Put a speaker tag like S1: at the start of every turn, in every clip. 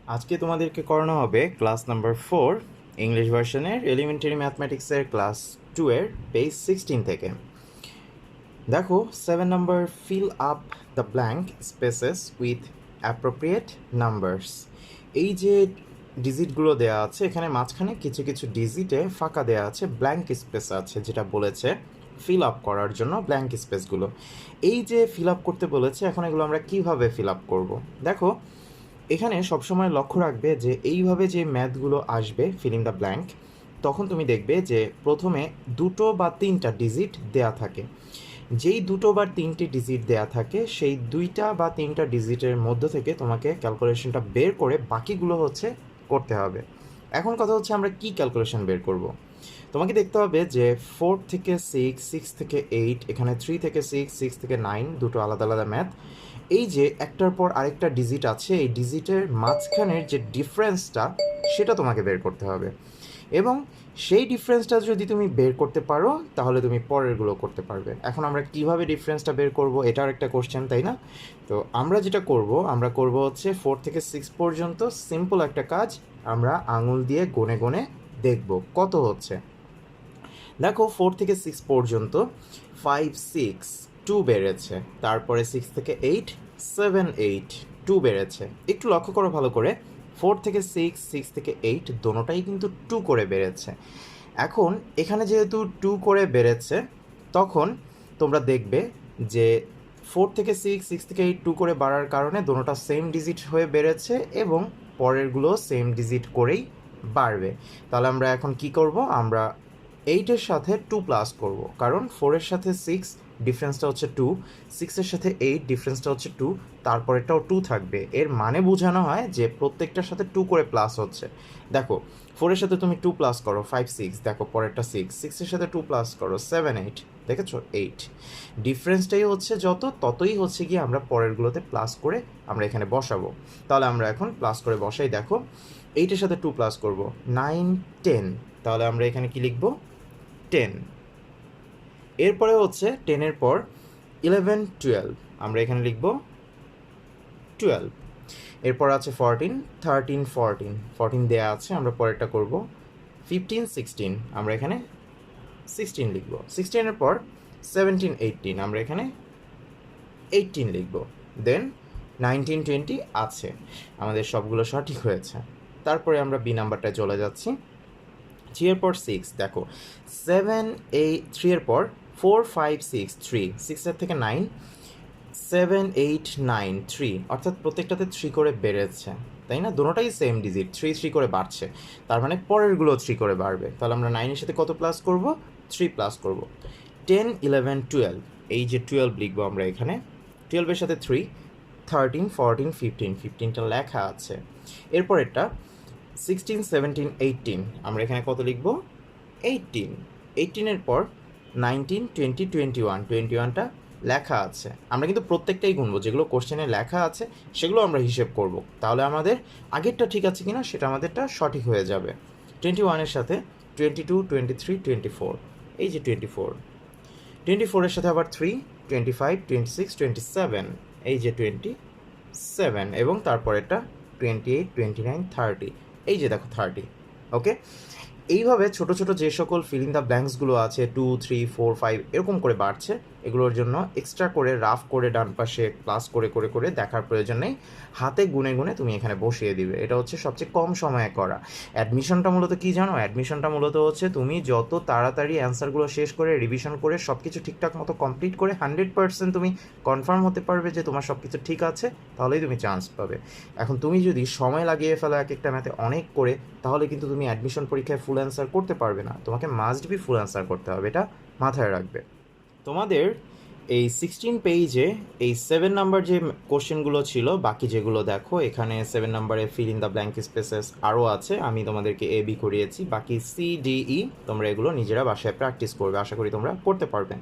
S1: আজকে তোমাদেরকে করানো হবে ক্লাস নাম্বার 4 ইংলিশ ভার্সনের এলিমেন্টারি ম্যাথমেটিক্সের ক্লাস 2 এর পেজ 16 থেকে। দেখো 7 number fill up the blank spaces with appropriate numbers. এই যে ডিজিটগুলো দেওয়া আছে এখানে মাঝখানে কিছু কিছু ডিজিটে ফাঁকা দেওয়া আছে, ব্ল্যাঙ্ক স্পেস আছে, যেটা বলেছে ফিল আপ করার জন্য ব্ল্যাঙ্ক স্পেসগুলো। এই যে ফিল আপ করতে বলেছে, এখন এগুলো আমরা কিভাবে ফিল আপ করবো দেখো। এখানে সবসময় লক্ষ্য রাখবে যে এইভাবে যে ম্যাথগুলো আসবে ফিলিং দ্য ব্ল্যাঙ্ক, তখন তুমি দেখবে যে প্রথমে দুটো বা তিনটা ডিজিট দেয়া থাকে। যেই দুটো বা তিনটি ডিজিট দেয়া থাকে সেই দুইটা বা তিনটা ডিজিটের মধ্য থেকে তোমাকে ক্যালকুলেশনটা বের করে বাকিগুলো হচ্ছে করতে হবে। এখন কথা হচ্ছে আমরা কি ক্যালকুলেশন বের করব। তোমাকে দেখতে হবে যে 4 থেকে 6, 6 থেকে 8, এখানে 3 থেকে 6, 6 থেকে 9, দুটো আলাদা আলাদা ম্যাথ। এই যে একটার পর আরেকটা ডিজিট আছে, এই ডিজিটের মাঝখানের যে ডিফারেন্সটা সেটা তোমাকে বের করতে হবে, এবং সেই ডিফারেন্সটা যদি তুমি বের করতে পারো তাহলে তুমি পরেরগুলো করতে পারবে। এখন আমরা কিভাবে ডিফারেন্সটা বের করব, এটার একটা কোশ্চেন, তাই না? তো আমরা যেটা করব, আমরা করব হচ্ছে 4 থেকে 6 পর্যন্ত সিম্পল একটা কাজ, আমরা আঙুল দিয়ে গনে গনে দেখব কত হচ্ছে। দেখো 4 থেকে 6 পর্যন্ত 5, 6, 2 বেড়েছে, তারপরে 6 থেকে 8, 7, 8, 2 বেড়েছে। একটু লক্ষ্য করো ভালো করে, 4 থেকে 6, 6 থেকে 8 দোনোটাই কিন্তু 2 করে বেড়েছে। এখন এখানে যেহেতু 2 করে বেড়েছে, তখন তোমরা দেখবে যে 4 থেকে 6, 6 থেকে 8 2 করে বাড়ার কারণে দোনোটা সেম ডিজিট হয়ে বেড়েছে এবং পরেরগুলো সেম ডিজিট করেই বাড়বে। তাহলে আমরা এখন কি করব, আমরা 8-এর সাথে 2 প্লাস করব, কারণ 4-এর সাথে 6 ডিফারেন্সটা হচ্ছে 2, 6-এর সাথে 8 ডিফারেন্সটা হচ্ছে 2, তারপরেরটাও 2 থাকবে। এর মানে বোঝানো হয় যে প্রত্যেকটার সাথে 2 করে প্লাস হচ্ছে। দেখো 4-এর সাথে তুমি 2 প্লাস করো 5, 6, দেখো পরেরটা 6, 6-এর সাথে 2 প্লাস করো 7, 8, দেখেছো 8। ডিফারেন্সটাই হচ্ছে যত, ততই হচ্ছে গিয়ে আমরা পরেরগুলোতে প্লাস করে আমরা এখানে বসাবো। তাহলে আমরা এখন প্লাস করে বসাই। দেখো 8-এর সাথে 2 প্লাস করব 9, 10, তাহলে আমরা এখানে কি লিখব 10। এরপরে হচ্ছে 10-এর পর 11, 12, আমরা এখানে লিখব 12। এরপর আছে 14, 13, 14, 14 দেয়া আছে, আমরা পরেরটা করব 15, 16, আমরা এখানে 16 লিখব। 16-এর পর 17, 18, আমরা এখানে 18 লিখব। দেন 19, 20 আছে, আমাদের সবগুলো সঠিক হয়েছে। তারপরে আমরা বি নাম্বারটায় চলে যাচ্ছি। 3-এর পর 6, দেখো 7, 8, 3-এর পর 4, 5, 6, 3, 6-এর থেকে 9, 7, 8, 9, 3, অর্থাৎ প্রত্যেকটাতে 3 করে বেড়েছে, তাই না? দুটোটাই সেম ডিজিট, 3, 3 করে বাড়ছে, তার মানে পরেরগুলো 3 করে বাড়বে। তাহলে আমরা 9-এর সাথে কত প্লাস করব, 3 প্লাস করব। 10, 11, 12, এই যে 12 লিখবো আমরা এখানে, 12-এর সাথে 3, 13, 14, 15, 15টা লেখা আছে। এরপরেরটা 16, 17, 18, আমরা এখানে কত লিখব 18। 18-এর পর 19, 20, 21, 21টা লেখা আছে। আমরা কিন্তু প্রত্যেকটাই গুনবো, যেগুলো কোশ্চেনে লেখা আছে সেগুলো আমরা হিসেব করব, তাহলে আমাদের আগেরটা ঠিক আছে কিনা সেটা আমাদেরটা সঠিক হয়ে যাবে। 21-এর সাথে 22, 23, 24, এই যে 24। 24-এর সাথে আবার 3, 25, 26, 27, এই যে 27, এবং তারপরেরটা 28, 29, 30, এই যে দেখো 30। ওকে, এইভাবে ছোট ছোট যে সকল ফিলিং দ্য ব্ল্যাঙ্কসগুলো আছে 2, 3, 4, 5 এরকম করে বাড়ছে, এগুলোর জন্য এক্সট্রা করে রাফ করে ডান পাশে প্লাস করে করে করে দেখার প্রয়োজন নেই, হাতে গুনে গুনে তুমি এখানে বসিয়ে দিবে। এটা হচ্ছে সবচেয়ে কম সময়ে করা। অ্যাডমিশনটা মূলত কী জানো, অ্যাডমিশনটা মূলত হচ্ছে তুমি যত তাড়াতাড়ি অ্যান্সারগুলো শেষ করে রিভিশন করে সব কিছু ঠিকঠাক মতো কমপ্লিট করে 100% তুমি কনফার্ম হতে পারবে যে তোমার সব কিছু ঠিক আছে, তাহলেই তুমি চান্স পাবে। এখন তুমি যদি সময় লাগিয়ে ফেলো এক একটা ম্যাথে অনেক করে, তাহলে কিন্তু তুমি অ্যাডমিশন পরীক্ষায় ফুল অ্যান্সার করতে পারবে না। তোমাকে মাস্ট বি ফুল অ্যান্সার করতে হবে, এটা মাথায় রাখবে। তোমাদের এই 16 পেজে এই 7 নাম্বার যে কোশ্চেনগুলো ছিল, বাকি যেগুলো দেখো এখানে 7 নাম্বারে fill in the blank spaces আরও আছে, আমি তোমাদেরকে এ বি করিয়েছি, বাকি সি ডি ই তোমরা এগুলো নিজেরা বাসায় প্র্যাকটিস করবে, আশা করি তোমরা করতে পারবে।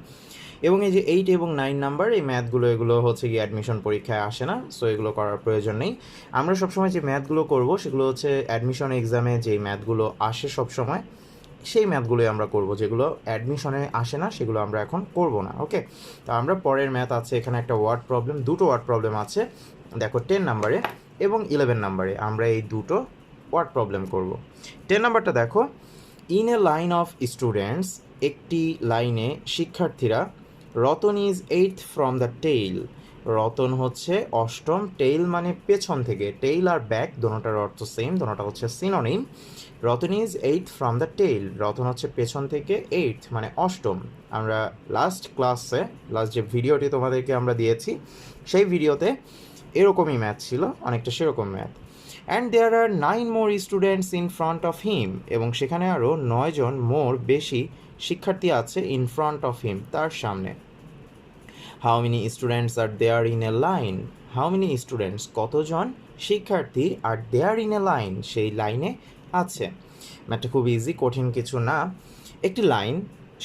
S1: এবং এই যে 8 এবং 9 নাম্বার এই ম্যাথগুলো, এগুলো হচ্ছে কি অ্যাডমিশন পরীক্ষায় আসে না, সো এগুলো করার প্রয়োজন নেই। আমরা সবসময় যে ম্যাথগুলো করব সেগুলো হচ্ছে অ্যাডমিশন এক্সামে যেই ম্যাথগুলো আসে সবসময়, সেই ম্যাথগুলোই আমরা করব, যেগুলো অ্যাডমিশনে আসে না সেগুলো আমরা এখন করব না। ওকে, তো আমরা পরের ম্যাথ আছে এখানে একটা ওয়ার্ড প্রবলেম, দুটো ওয়ার্ড প্রবলেম আছে। দেখো 10 নাম্বারে এবং 11 নাম্বারে আমরা এই দুটো ওয়ার্ড প্রবলেম করব। 10 নাম্বারটা দেখো, in a line of students, একটি লাইনে শিক্ষার্থীরা, Ratan is 8th from the tail, Ratan হচ্ছে অষ্টম, টেইল মানে পেছন থেকে, টেইল আর ব্যাক দোনোটার অর্থ সেম, দোনোটা হচ্ছে synonym. Ratan is 8th from the tail, Ratan হচ্ছে পেছন থেকে, 8th মানে অষ্টম। আমরা লাস্ট যে ভিডিওটি তোমাদেরকে আমরা দিয়েছি সেই ভিডিওতে এরকমই ম্যাথ ছিল, অনেকটা সেরকম math. And there are 9 more students in front of him, এবং সেখানে আরও 9 জন বেশি শিক্ষার্থী আছে ইন ফ্রন্ট অফ হিম, তার সামনে। How many students are there in a line, how many students কতজন শিক্ষার্থী, আর দেয়ার ইন এ লাইন সেই লাইনে আছে। ম্যাথটা খুব ইজি, কঠিন কিছু না। একটি লাইন,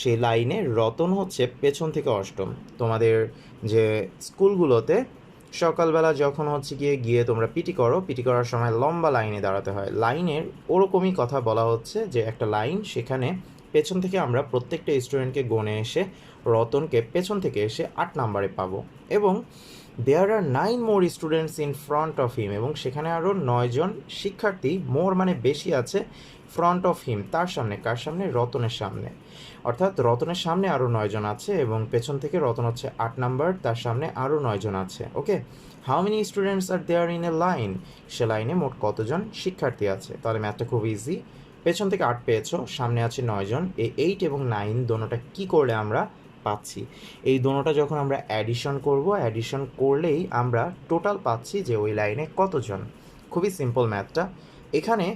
S1: সেই লাইনে রতন হচ্ছে পেছন থেকে অষ্টম। তোমাদের যে স্কুলগুলোতে সকালবেলা যখন হচ্ছে গিয়ে তোমরা পিটি করো, পিটি করার সময় লম্বা লাইনে দাঁড়াতে হয়, লাইনের ওরকমই কথা বলা হচ্ছে যে একটা লাইন, সেখানে পেছন থেকে আমরা প্রত্যেকটা স্টুডেন্টকে গণে এসে রতনকে পেছন থেকে এসে 8 নাম্বারে পাবো। এবং there are 9 more students in front of him, এবং সেখানে আরও 9 জন শিক্ষার্থী, মোর মানে বেশি আছে, ফ্রন্ট অফ হিম তার সামনে, কার সামনে, রতনের সামনে। অর্থাৎ রতনের সামনে আরও 9 জন আছে এবং পেছন থেকে রতন হচ্ছে 8 নাম্বার, তার সামনে আরও 9 জন আছে। Okay, how many students are there in a line, সে লাইনে মোট কতজন শিক্ষার্থী আছে। তাহলে ম্যাথটা খুব ইজি, পেছন থেকে 8 পেয়েছো, সামনে আছে 9 জন, এই 8 এবং 9 দোনোটা কী করলে আমরা পাচ্ছি, এই দোনোটা যখন আমরা অ্যাডিশন করব, অ্যাডিশন করলেই আমরা টোটাল পাচ্ছি যে ওই লাইনে কতজন। খুবই সিম্পল ম্যাথটা। এখানে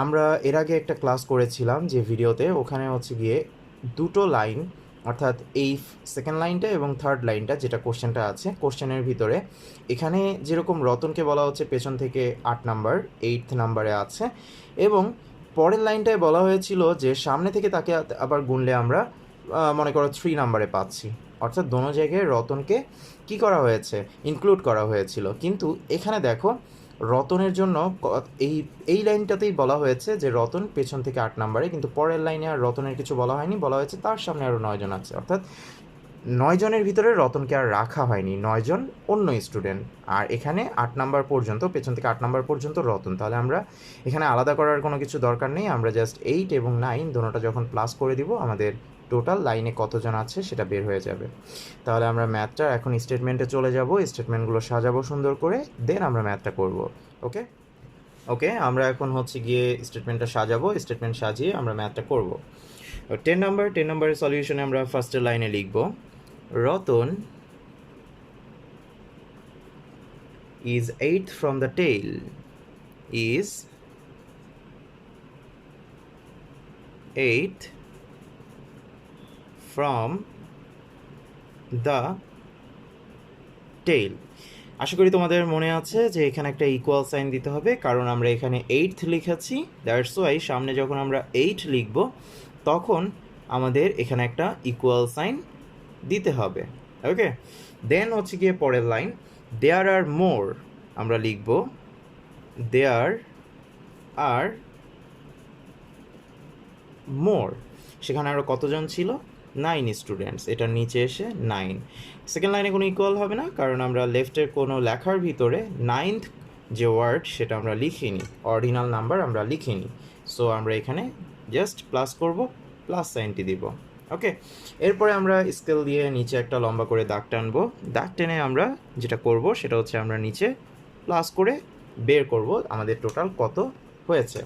S1: আমরা এর আগে একটা ক্লাস করেছিলাম যে ভিডিওতে, ওখানে হচ্ছে গিয়ে দুটো লাইন, অর্থাৎ এই সেকেন্ড লাইনটা এবং থার্ড লাইনটা, যেটা কোশ্চেনটা আছে, কোশ্চেনের ভিতরে এখানে যেরকম রতনকে বলা হচ্ছে পেছন থেকে 8 নাম্বার, 8th নাম্বারে আছে, এবং পরের লাইনটায় বলা হয়েছিল যে সামনে থেকে তাকে আবার গুনলে আমরা মনে করো 3 নাম্বারে পাচ্ছি। অর্থাৎ দোনো জায়গায় রতনকে কি করা হয়েছে, ইনক্লুড করা হয়েছিল। কিন্তু এখানে দেখো রতনের জন্য এই এই লাইনটাতেই বলা হয়েছে যে রতন পেছন থেকে 8 নাম্বারে, কিন্তু পরের লাইনে আর রতনের কিছু বলা হয়নি, বলা হয়েছে তার সামনে আরও 9 জন আছে। অর্থাৎ 9 জনের ভিতরে রতনকে আর রাখা হয়নি, 9 জন অন্য স্টুডেন্ট, আর এখানে 8 নাম্বার পর্যন্ত, পেছন থেকে 8 নাম্বার পর্যন্ত রতন। তাহলে আমরা এখানে আলাদা করার কোনো কিছু দরকার নেই, আমরা জাস্ট 8 এবং 9 দোনোটা যখন প্লাস করে দিব, আমাদের টোটাল লাইনে কতজন আছে সেটা বের হয়ে যাবে। তাহলে আমরা ম্যাথটা এখন স্টেটমেন্টে চলে যাব, স্টেটমেন্টগুলো সাজাবো সুন্দর করে, দেন আমরা ম্যাথটা করব। ওকে ওকে, আমরা এখন হচ্ছে গিয়ে স্টেটমেন্টটা সাজাবো, স্টেটমেন্ট সাজিয়ে আমরা ম্যাথটা করব। 10 নাম্বারের সলিউশনে আমরা ফার্স্টের লাইনে লিখব, Ratan is 8th from the tail, is 8th from the tail। আশা করি তোমাদের মনে আছে যে এখানে একটা ইকুয়াল সাইন দিতে হবে, কারণ আমরা এখানে 8th লিখেছি, দ্যাটস ওয়াই সামনে যখন আমরা 8 লিখব তখন আমাদের এখানে একটা ইকুয়াল সাইন দিতে হবে। ওকে, দেন হচ্ছে গিয়ে পরের লাইন, দেয়ার আর মোর, আমরা লিখব দেয়ার আর মোর, সেখানে আরও কতজন ছিল, 9 স্টুডেন্টস, এটার নিচে এসে 9। সেকেন্ড লাইনে কোনো ইকুয়াল হবে না, কারণ আমরা লেফটের কোনো লেখার ভিতরে 9th যে ওয়ার্ড সেটা আমরা লিখিনি, অর্ডিনাল নাম্বার আমরা লিখিনি, সো আমরা এখানে জাস্ট প্লাস করব, প্লাস সাইনটি দিব। ওকে, এরপরে আমরা স্কেল দিয়ে নিচে একটা লম্বা করে দাগ টানবো, দাগ টেনে আমরা যেটা করব সেটা হচ্ছে আমরা নিচে প্লাস করে বের করব আমাদের টোটাল কত হয়েছে।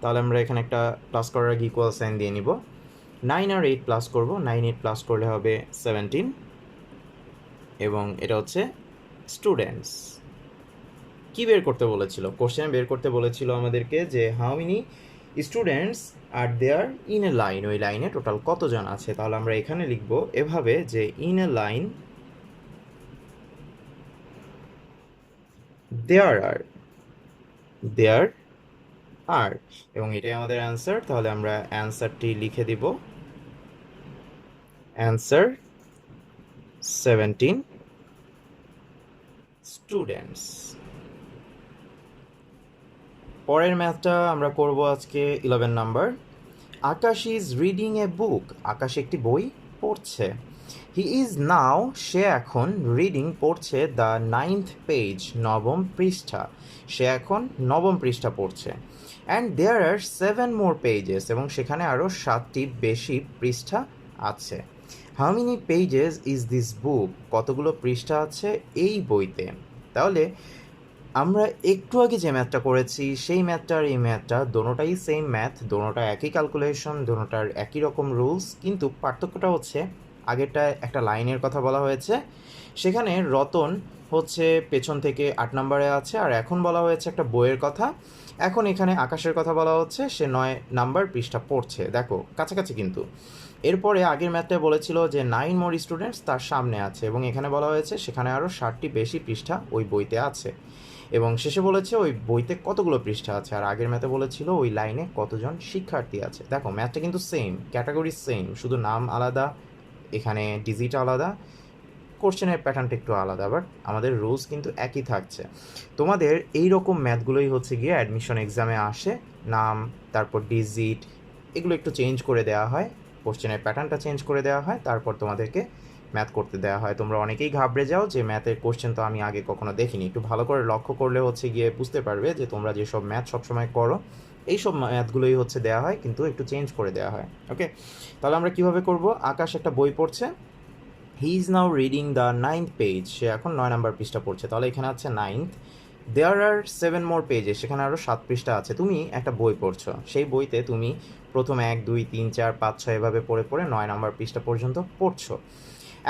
S1: তাহলে আমরা এখানে একটা প্লাস করার আগে ইকুয়াল সাইন দিয়ে নিব, 9 আর 8 প্লাস করব, 9 8 প্লাস করলে হবে 17, এবং এটা হচ্ছে স্টুডেন্টস। কি বের করতে বলেছিল, কোশ্চেন বের করতে বলেছিল আমাদেরকে যে how many students are there in a line, ওই লাইনে টোটাল কতজন আছে। তাহলে আমরা এখানে লিখব এভাবে যে ইন এ লাইন দেয়ার আর, এবং এটাই আমাদের অ্যান্সার। তাহলে আমরা অ্যান্সারটি লিখে দিব, অ্যান্সার 17 স্টুডেন্টস। পরের ম্যাথটা আমরা করব আজকে 11 number. Akash is reading a বুক, আকাশ একটি বই পড়ছে। হি ইজ নাও, সে এখন রিডিং পড়ছে দ্য 9th পেজ, নবম পৃষ্ঠা। সে এখন নবম পৃষ্ঠা পড়ছে। And there R 7 more pages, এবং সেখানে আরও 7টি বেশি পৃষ্ঠা আছে। How many pages is this book, কতগুলো পৃষ্ঠা আছে এই বইতে। তাহলে আমরা একটু আগে যে ম্যাথটা করেছি সেই ম্যাথটা আর এই ম্যাথটা দোনোটাই সেম ম্যাথ, দোনোটা একই ক্যালকুলেশন, দোনোটার একই রকম রুলস, কিন্তু পার্থক্যটা হচ্ছে আগেরটায় একটা লাইনের কথা বলা হয়েছে, সেখানে রতন হচ্ছে পেছন থেকে 8 নম্বরে আছে, আর এখন বলা হয়েছে একটা বইয়ের কথা। এখন এখানে আকাশের কথা বলা হচ্ছে, সে 9 নাম্বার পৃষ্ঠা পড়ছে। দেখো কাছাকাছি কিন্তু। এরপরে আগের ম্যাথটায় বলেছিল যে 9 মোর স্টুডেন্টস তার সামনে আছে, এবং এখানে বলা হয়েছে সেখানে আরও 60টি বেশি পৃষ্ঠা ওই বইতে আছে, এবং শেষে বলেছে ওই বইতে কতগুলো পৃষ্ঠা আছে, আর আগের ম্যাথে বলেছিল ওই লাইনে কতজন শিক্ষার্থী আছে। দেখো ম্যাথটা কিন্তু সেম, ক্যাটাগরি সেম, শুধু নাম আলাদা, এখানে ডিজিট আলাদা, কোশ্চেনের প্যাটার্নটা একটু আলাদা, বাট আমাদের রুলস কিন্তু একই থাকছে। তোমাদের এই রকম ম্যাথগুলোই হচ্ছে গিয়ে অ্যাডমিশন এক্সামে আসে, নাম তারপর ডিজিট এগুলো একটু চেঞ্জ করে দেওয়া হয়, কোশ্চেনের প্যাটার্নটা চেঞ্জ করে দেওয়া হয়, তারপর তোমাদেরকে ম্যাথ করতে দেওয়া হয়। তোমরা অনেকেই ঘাবড়ে যাও যে ম্যাথের কোশ্চেন তো আমি আগে কখনো দেখিনি, একটু ভালো করে লক্ষ্য করলে হচ্ছে গিয়ে বুঝতে পারবে যে তোমরা যেসব ম্যাথ সবসময় করো এইসব ম্যাথগুলোই হচ্ছে দেওয়া হয়, কিন্তু একটু চেঞ্জ করে দেওয়া হয়। ওকে, তাহলে আমরা কীভাবে করব? আকাশ একটা বই পড়ছে, he is now reading the 9th page, সে এখন 9 নম্বর পৃষ্ঠা পড়ছে। তাহলে এখানে আছে 9th, দেয়ার আর 7 মোর পেজেস, সেখানে আরও 7 পৃষ্ঠা আছে। তুমি একটা বই পড়ছো, সেই বইতে তুমি প্রথম 1 2 3 4 5 6 এভাবে পড়ে পড়ে 9 নম্বর পৃষ্ঠা পর্যন্ত পড়ছো।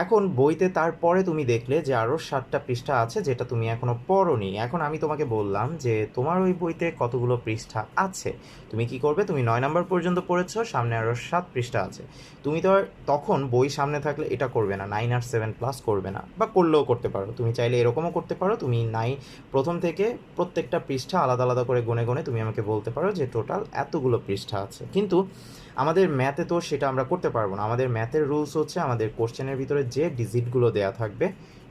S1: এখন বইতে তারপরে তুমি দেখলে যে আরও 7টা পৃষ্ঠা আছে যেটা তুমি এখনও পড়োনি। এখন আমি তোমাকে বললাম যে তোমার ওই বইতে কতগুলো পৃষ্ঠা আছে, তুমি কি করবে? তুমি 9 নম্বর পর্যন্ত পড়েছো, সামনে আরও 7 পৃষ্ঠা আছে। তুমি তো আর তখন বই সামনে থাকলে এটা করবে না, 9 আর 7 প্লাস করবে না, বা করলেও করতে পারো, তুমি চাইলে এরকমও করতে পারো। তুমি প্রথম থেকে প্রত্যেকটা পৃষ্ঠা আলাদা আলাদা করে গুনে গুনে তুমি আমাকে বলতে পারো যে টোটাল এতগুলো পৃষ্ঠা আছে। কিন্তু আমাদের ম্যাথে তো সেটা আমরা করতে পারবো না। আমাদের ম্যাথের রুলস হচ্ছে আমাদের কোশ্চেনের ভিতরে যে ডিজিটগুলো দেওয়া থাকবে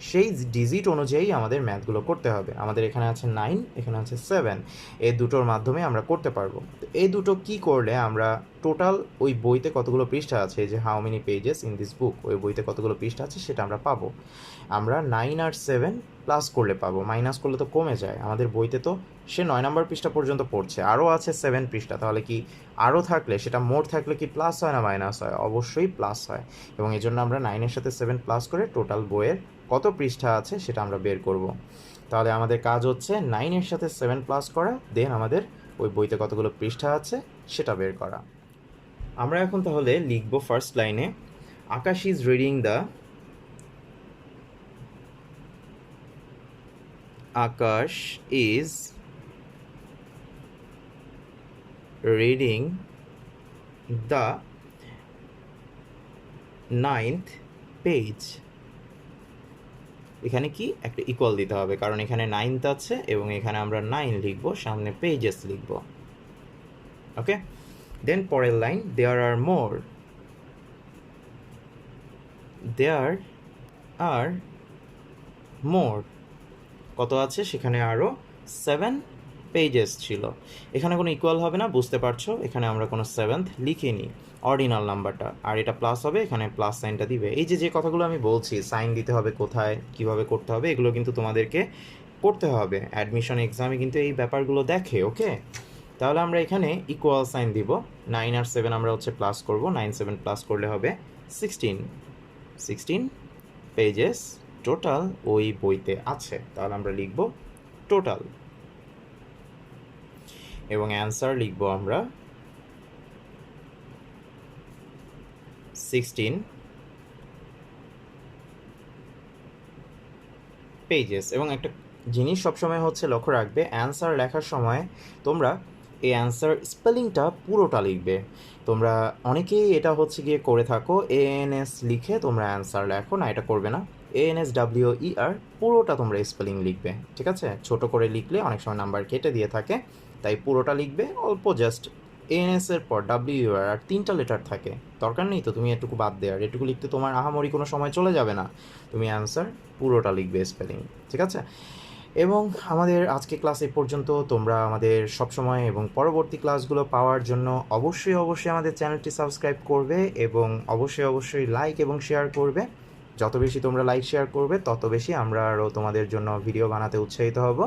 S1: সেই ডিজিট অনুযায়ী আমাদের ম্যাথগুলো করতে হবে। আমাদের এখানে আছে 9, এখানে আছে 7, এই দুটোর মাধ্যমে আমরা করতে পারবো। তো এই দুটো কি করলে আমরা টোটাল ওই বইতে কতগুলো পৃষ্ঠা আছে, যে how many pages in this book, ওই বইতে কতগুলো পৃষ্ঠা আছে সেটা আমরা পাবো। আমরা 9 আর 7 প্লাস করলে পাবো, মাইনাস করলে তো কমে যায়। আমাদের বইতে তো সে 9 নম্বর পৃষ্ঠা পর্যন্ত পড়ছে, আরও আছে 7 পৃষ্ঠা, তাহলে কি আরও থাকলে সেটা মোট থাকলে কি প্লাস হয় না মাইনাস হয়? অবশ্যই প্লাস হয়। এবং এই জন্য আমরা 9-এর সাথে 7 প্লাস করে টোটাল বইয়ের কত পৃষ্ঠা আছে সেটা আমরা বের করব। তাহলে আমাদের কাজ হচ্ছে 9-এর সাথে 7 প্লাস করা, দেন আমাদের ওই বইতে কতগুলো পৃষ্ঠা আছে সেটা বের করা। আমরা এখন তাহলে লিখব ফার্স্ট লাইনে, Akash is reading the, Akash is reading the 9th page. এখানে কি একটা ইকুয়াল দিতে হবে, কারণ এখানে 9th আছে এবং এখানে আমরা 9 লিখবো, সামনে পেজেস লিখবো। ওকে, দেন পরের লাইন, দেয়ার আর মোর, দেয়ার আর মোর কত আছে? সেখানে আরও 7 পেজেস ছিল। এখানে কোনো ইকুয়াল হবে না, বুঝতে পারছো, এখানে আমরা কোনো 7th লিখিনি, অর্ডিনাল নাম্বারটা, আর এটা প্লাস হবে, এখানে প্লাস সাইনটা দিবে। এই যে কথাগুলো আমি বলছি, সাইন দিতে হবে কোথায়, কিভাবে করতে হবে, এগুলো কিন্তু তোমাদেরকে করতে হবে। অ্যাডমিশন এক্সামে কিন্তু এই ব্যাপারগুলো দেখে। ওকে, তাহলে আমরা এখানে ইকুয়াল সাইন দিব, 9 আর 7 আমরা হচ্ছে প্লাস করব, 9 7 প্লাস করলে হবে 16 পেজেস টোটাল ওই বইতে আছে। তাহলে আমরা লিখব টোটাল, এবং অ্যান্সার লিখব আমরা 16 পেজেস। এবং একটা জিনিস সবসময় হচ্ছে লক্ষ্য রাখবে, অ্যান্সার লেখার সময় তোমরা এই অ্যান্সার স্পেলিংটা পুরোটা লিখবে। তোমরা অনেকেই এটা হচ্ছে গিয়ে করে থাকো, ANS লিখে তোমরা অ্যান্সার লেখো, না এটা করবে না। ANSWER পুরোটা তোমরা স্পেলিং লিখবে, ঠিক আছে? ছোট করে লিখলে অনেক সময় নাম্বার কেটে দিয়ে থাকে, তাই পুরোটা লিখবে। অল্প জাস্ট ANS এর পর WER আর 3টা লেটার থাকে, দরকার নেই তো তুমি এটুকু বাদ দেওয়ার, এটুকু লিখতে তোমার আহামরি কোনো সময় চলে যাবে না। তুমি অ্যান্সার পুরোটা লিখবে স্পেলিং, ঠিক আছে? এবং আমাদের আজকে ক্লাস এ পর্যন্ত। তোমরা আমাদের সবসময় এবং পরবর্তী ক্লাসগুলো পাওয়ার জন্য অবশ্যই আমাদের চ্যানেলটি সাবস্ক্রাইব করবে এবং অবশ্যই লাইক এবং শেয়ার করবে। যত বেশি তোমরা লাইক শেয়ার করবে তত বেশি আমরা আরও তোমাদের জন্য ভিডিও বানাতে উৎসাহিত হব।